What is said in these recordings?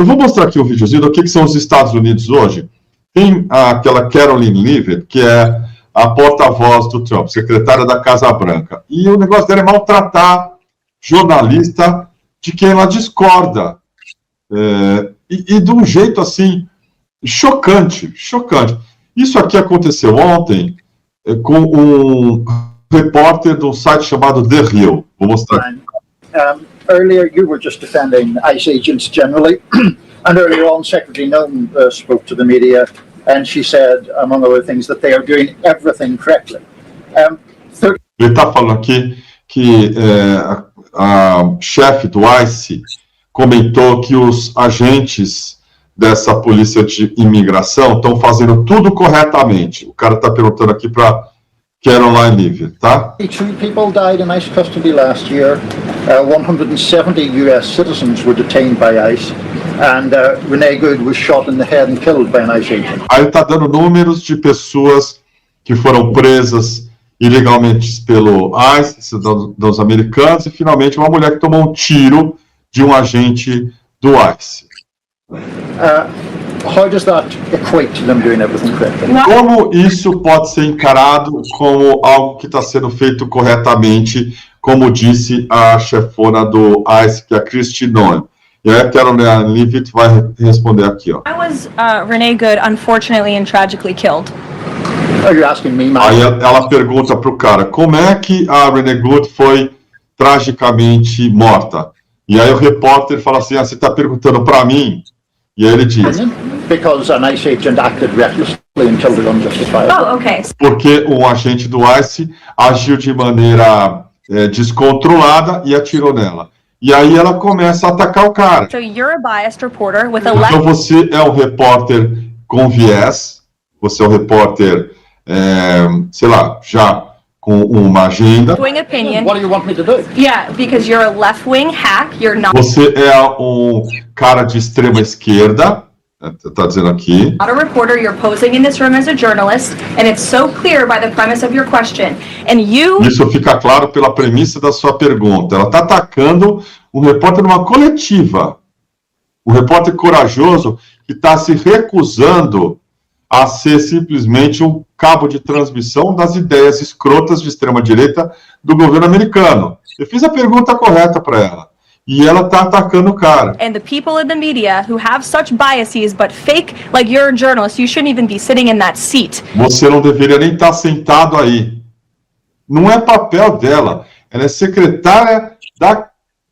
eu vou mostrar aqui um videozinho do que são os Estados Unidos hoje. Tem aquela Caroline Leavitt, que é a porta-voz do Trump, secretária da Casa Branca. E o negócio dela é maltratar jornalista de quem ela discorda. E de um jeito, assim, chocante. Isso aqui aconteceu ontem com um repórter de um site chamado The Hill. Vou mostrar. Earlier, you were just defending ICE agents generally, and earlier on, Secretary Noem spoke to the media, and she said, among other things, that they are doing everything correctly. Ele está falando aqui que a chefe do ICE comentou que os agentes dessa polícia de imigração estão fazendo tudo corretamente. O cara está perguntando aqui para Caroline Leavitt, tá? 3 people died in ICE custody last year. 170 U.S. citizens were detained by ICE, and Renee Good was shot in the head and killed by an ICE agent. Aí está dando números de pessoas que foram presas ilegalmente pelo ICE, dos americanos, e finalmente uma mulher que tomou um tiro de um agente do ICE. How does that equate to them doing everything correctly? Como isso pode ser encarado como algo que está sendo feito corretamente, como disse a chefona do ICE, que é a Kristi Noem? E aí a Caroline Leavitt vai responder aqui, ó. I was Renee Good, unfortunately and tragically killed. Are you asking me, Aí ela pergunta para o cara, como é que a Renee Good foi tragicamente morta? E aí o repórter fala assim, você está perguntando para mim? E aí ele diz... Because an ICE agent acted recklessly and killed her unjustifiably. Oh, okay. Porque um agente do ICE agiu de maneira descontrolada e atirou nela. E aí ela começa a atacar o cara. So you're a biased reporter with a Então você é um repórter com viés, você é um repórter, sei lá, já com uma agenda. left-wing opinion. What do you want me to do? Yeah, because you're a left-wing hack, you're not Você é um cara de extrema esquerda, tá dizendo aqui. a reporter, you're posing in this room as a journalist, and it's so clear by the premise of your question. And you... Isso fica claro pela premissa da sua pergunta. Ela está atacando um repórter numa coletiva. Um repórter corajoso que está se recusando a ser simplesmente um cabo de transmissão das ideias escrotas de extrema-direita do governo americano. Eu fiz a pergunta correta para ela. E ela está atacando o cara. And the people in the media who have such biases but fake like you're a journalist, you shouldn't even be sitting in that seat. Você não deveria nem estar sentado aí. Não é papel dela. Ela é secretária da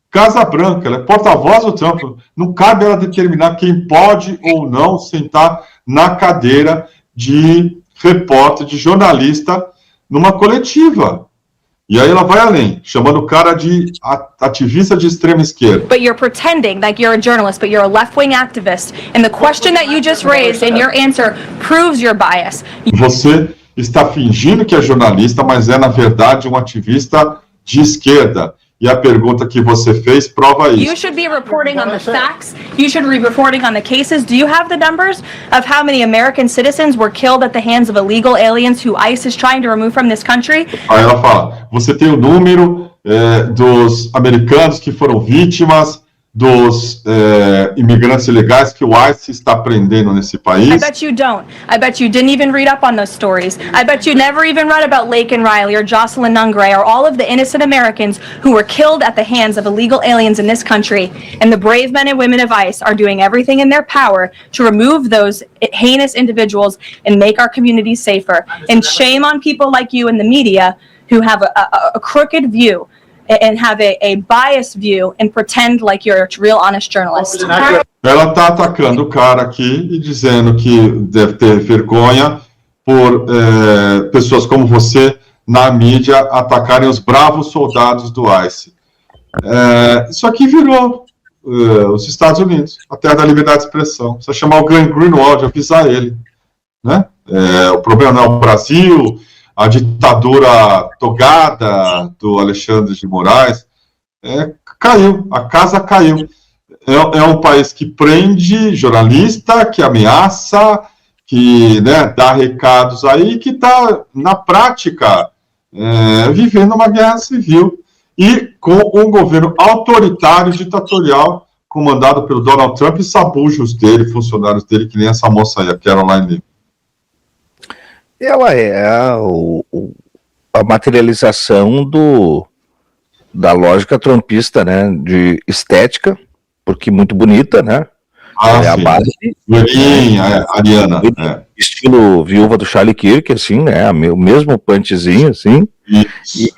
Casa Branca, ela é porta-voz do Trump. Não cabe ela determinar quem pode ou não sentar na cadeira de repórter, de jornalista, numa coletiva. E aí ela vai além, chamando o cara de ativista de extrema esquerda. But you're pretending like you're a journalist, but you're a left-wing activist. And the question that you just raised in your answer proves your bias. Você está fingindo que é jornalista, mas é, na verdade, um ativista de esquerda. E a pergunta que você fez prova isso. You should be reporting on the facts. You should be reporting on the cases. Do you have the numbers of how many American citizens were killed at the hands of illegal aliens who ICE is trying to remove from this country? Aí ela fala, você tem o número dos americanos que foram vítimas dos imigrantes ilegais que o ICE está prendendo nesse país? I bet you don't. I bet you didn't even read up on those stories. I bet you never even read about Laken Riley or Jocelyn Nungray or all of the innocent Americans who were killed at the hands of illegal aliens in this country. And the brave men and women of ICE are doing everything in their power to remove those heinous individuals and make our communities safer. And shame on people like you in the media who have a crooked view and have a biased view and pretend like you're a real honest journalist. Ela está atacando o cara aqui e dizendo que deve ter vergonha por pessoas como você na mídia atacarem os bravos soldados do ICE. Isso aqui virou os Estados Unidos, a terra da liberdade de expressão. Precisa chamar o Glenn Greenwald, avisar ele. Né? O problema não é o Brasil, a ditadura togada do Alexandre de Moraes, caiu, a casa caiu. É um país que prende jornalista, que ameaça, que dá recados aí, que está, na prática, vivendo uma guerra civil e com um governo autoritário, ditatorial, comandado pelo Donald Trump e sabujos dele, funcionários dele, que nem essa moça aí, a Caroline. Ela é a materialização da lógica trumpista, né, de estética, porque muito bonita, né? É a Sim. base. Loirinha, Ariana. Estilo viúva do Charlie Kirk, assim, né? O mesmo punchzinho, assim.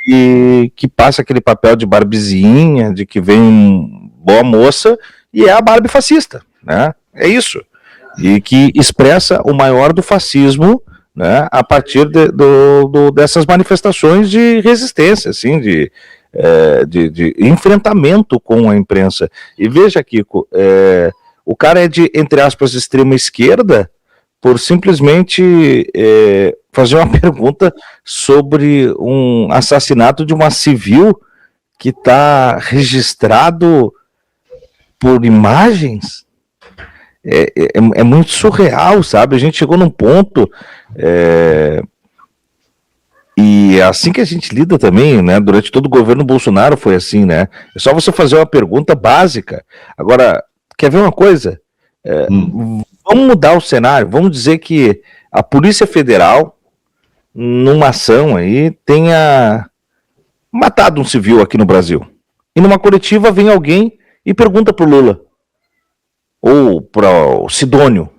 E que passa aquele papel de Barbizinha, de que vem boa moça, e é a Barbie fascista, né? É isso. E que expressa o maior do fascismo, né? A partir dessas manifestações de resistência, assim, de enfrentamento com a imprensa. E veja, Kiko, o cara é de, entre aspas, extrema esquerda, por simplesmente fazer uma pergunta sobre um assassinato de uma civil que está registrado por imagens. É muito surreal, sabe? A gente chegou num ponto e é assim que a gente lida também, né? Durante todo o governo Bolsonaro foi assim, né? É só você fazer uma pergunta básica. Agora, quer ver uma coisa? Vamos mudar o cenário. Vamos dizer que a Polícia Federal, numa ação aí, tenha matado um civil aqui no Brasil. E numa coletiva vem alguém e pergunta pro Lula. Ou para o Sidônio.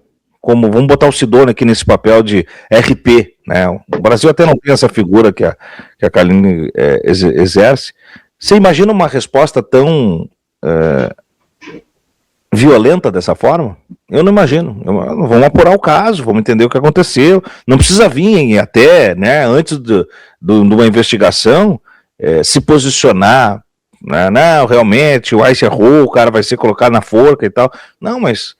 Vamos botar o Sidônio aqui nesse papel de RP, né? O Brasil até não tem essa figura que a Kaline exerce. Você imagina uma resposta tão violenta dessa forma? Eu não imagino. Vamos apurar o caso, vamos entender o que aconteceu. Não precisa vir até, né, antes de uma investigação, se posicionar. Não, realmente, o ICE errou, o cara vai ser colocado na forca e tal. Não, mas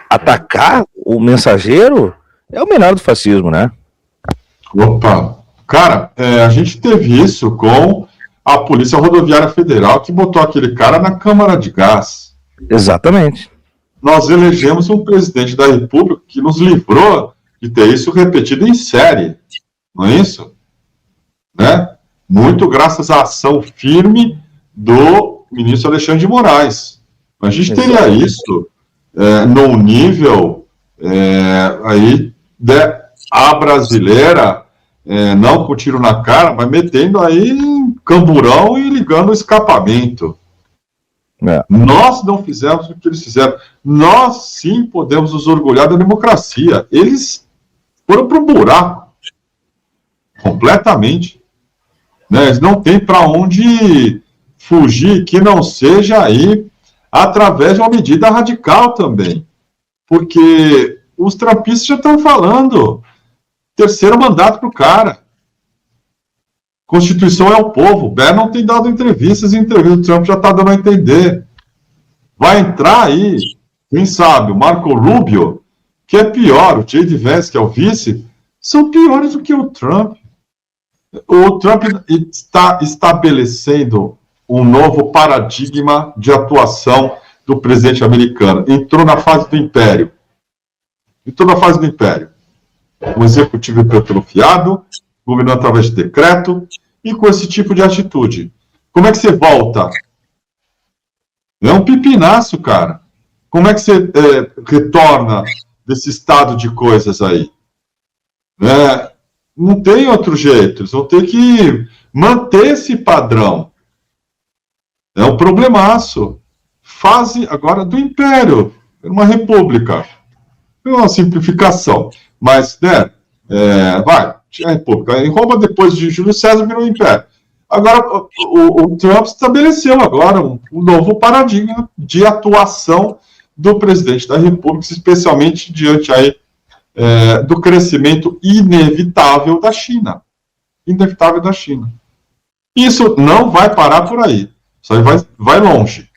atacar o mensageiro é o menor do fascismo, né? Opa! Cara, a gente teve isso com a Polícia Rodoviária Federal, que botou aquele cara na câmara de gás. Exatamente. Nós elegemos um presidente da República que nos livrou de ter isso repetido em série. Não é isso? Né? Muito graças à ação firme do ministro Alexandre de Moraes. A gente teria isso num nível aí a brasileira, não com tiro na cara, mas metendo aí camburão e ligando o escapamento. Nós não fizemos o que eles fizeram. Nós sim podemos nos orgulhar da democracia. Eles foram para o buraco completamente. Né? Eles não têm para onde fugir que não seja aí através de uma medida radical também. Porque os trumpistas já estão falando. Terceiro mandato para o cara. Constituição é o povo. Bannon tem dado entrevistas e o Trump já está dando a entender. Vai entrar aí, quem sabe, o Marco Rubio, que é pior, o J.D. Vance, que é o vice, são piores do que o Trump. O Trump está estabelecendo um novo paradigma de atuação do presidente americano. Entrou na fase do império. O executivo hipertrofiado, governando através de decreto, e com esse tipo de atitude. Como é que você volta? É um pipinaço, cara. Como é que você retorna desse estado de coisas aí? Não tem outro jeito. Eles vão ter que manter esse padrão. É um problemaço. Fase agora do império. Uma república. É uma simplificação. Mas, a república. Em Roma, depois de Júlio César, virou império. Agora, o Trump estabeleceu agora um novo paradigma de atuação do presidente da República, especialmente diante aí, do crescimento inevitável da China. Isso não vai parar por aí. Isso aí vai longe.